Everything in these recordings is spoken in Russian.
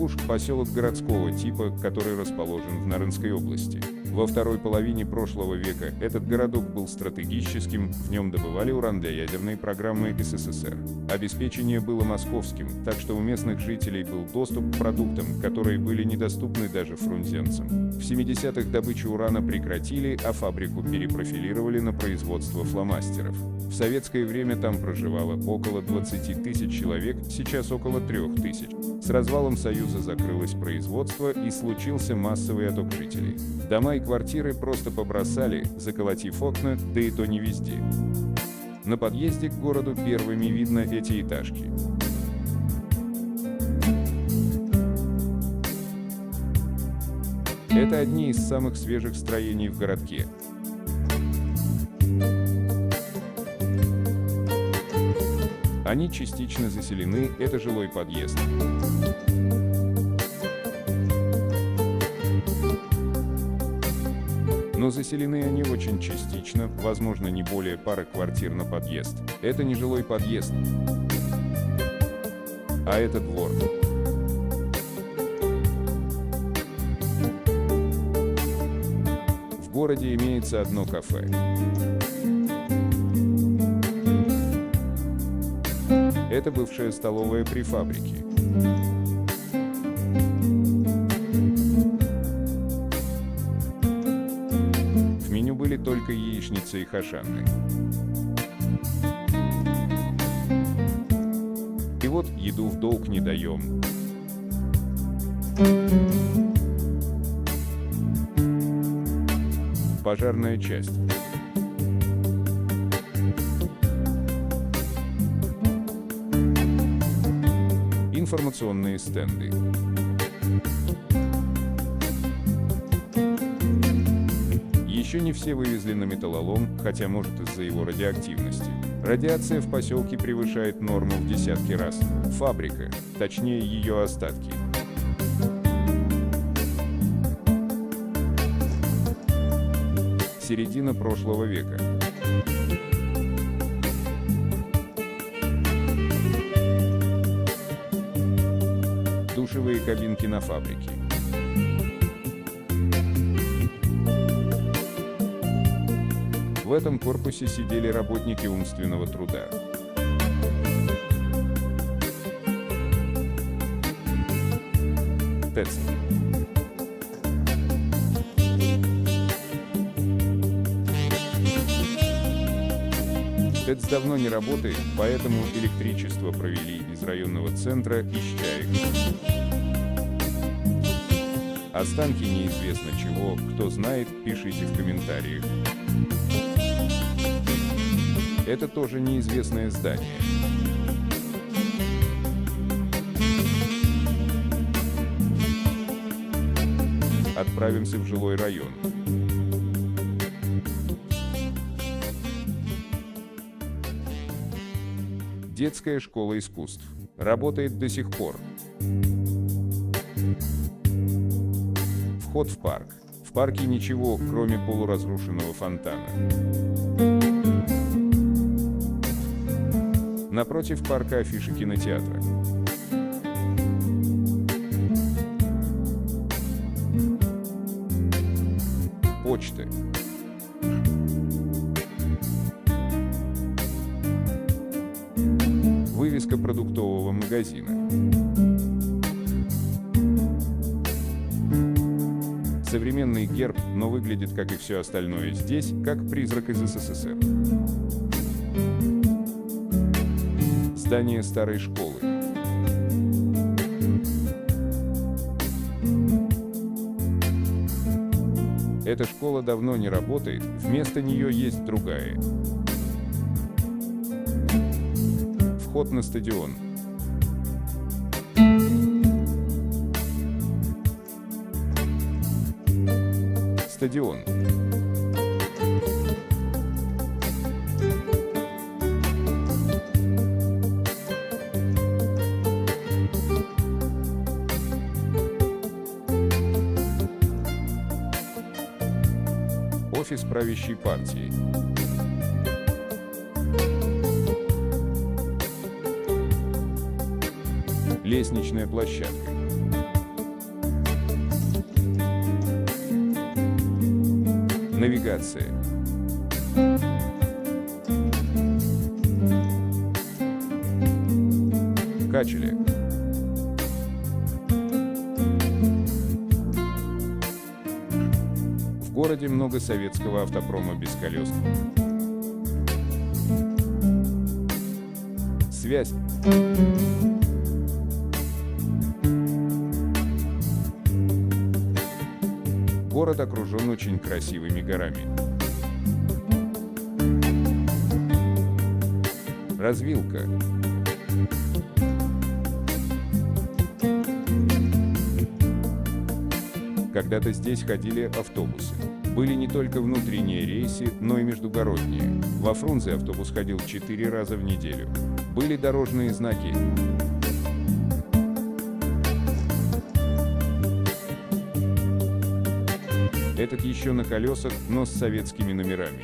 Иркушк – поселок городского типа, который расположен в Нарынской области. Во второй половине прошлого века этот городок был стратегическим, в нем добывали уран для ядерной программы СССР. Обеспечение было московским, так что у местных жителей был доступ к продуктам, которые были недоступны даже фрунзенцам. В 70-х добычу урана прекратили, а фабрику перепрофилировали на производство фломастеров. В советское время там проживало около 20 тысяч человек, сейчас около 3 тысяч. С развалом Союза закрылось производство и случился массовый отток жителей. Дома и квартиры просто побросали, заколотив окна, да и то не везде. На подъезде к городу первыми видно эти этажки. Это одни из самых свежих строений в городке. Они частично заселены, это жилой подъезд. Но заселены они очень частично, возможно, не более пары квартир на подъезд. Это не жилой подъезд, а это двор. В городе имеется одно кафе. Это бывшая столовая при фабрике. В меню были только яичница и хашанны. И вот еду в долг не даем. Пожарная часть. Информационные стенды. Еще не все вывезли на металлолом, хотя может из-за его радиоактивности. Радиация в поселке превышает норму в десятки раз. Фабрика, точнее ее остатки. Середина прошлого века. Душевые кабинки на фабрике. В этом корпусе сидели работники умственного труда. ТЭЦ. ТЭЦ давно не работает, поэтому электричество провели из районного центра из чаек. Останки неизвестно чего, кто знает, пишите в комментариях. Это тоже неизвестное здание. Отправимся в жилой район. Детская школа искусств. Работает до сих пор. Вход в парк. В парке ничего, кроме полуразрушенного фонтана. Напротив парка афиша кинотеатра. Почта. Вывеска продуктового магазина. Современный герб, но выглядит, как и все остальное здесь, как призрак из СССР. Здание старой школы. Эта школа давно не работает, вместо нее есть другая. Вход на стадион. Стадион. Офис правящей партии. Лестничная площадка. Навигация. Качели. В городе много советского автопрома без колес. Связь. Город окружен очень красивыми горами. Развилка. Когда-то здесь ходили автобусы. Были не только внутренние рейсы, но и междугородние. Во Фрунзе автобус ходил 4 раза в неделю. Были дорожные знаки. Этот еще на колесах, но с советскими номерами.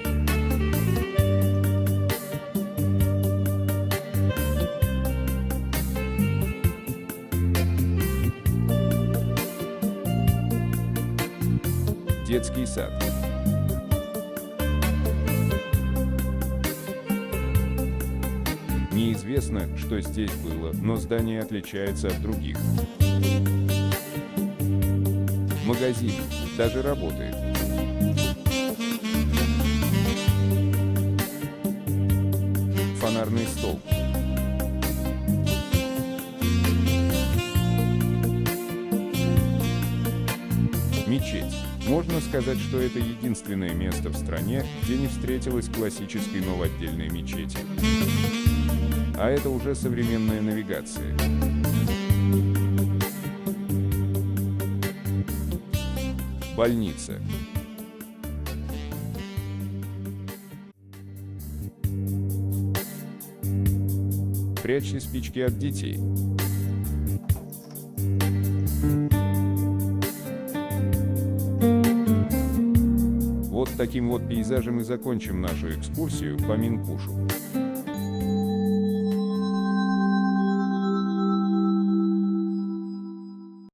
Детский сад. Неизвестно, что здесь было, но здание отличается от других. Магазин даже работает. Фонарный столб. Мечеть. Можно сказать, что это единственное место в стране, где не встретилось классической новодельной мечети. А это уже современная навигация. Больница. Прячьте спички от детей. Вот таким вот пейзажем и закончим нашу экскурсию по Минкушу.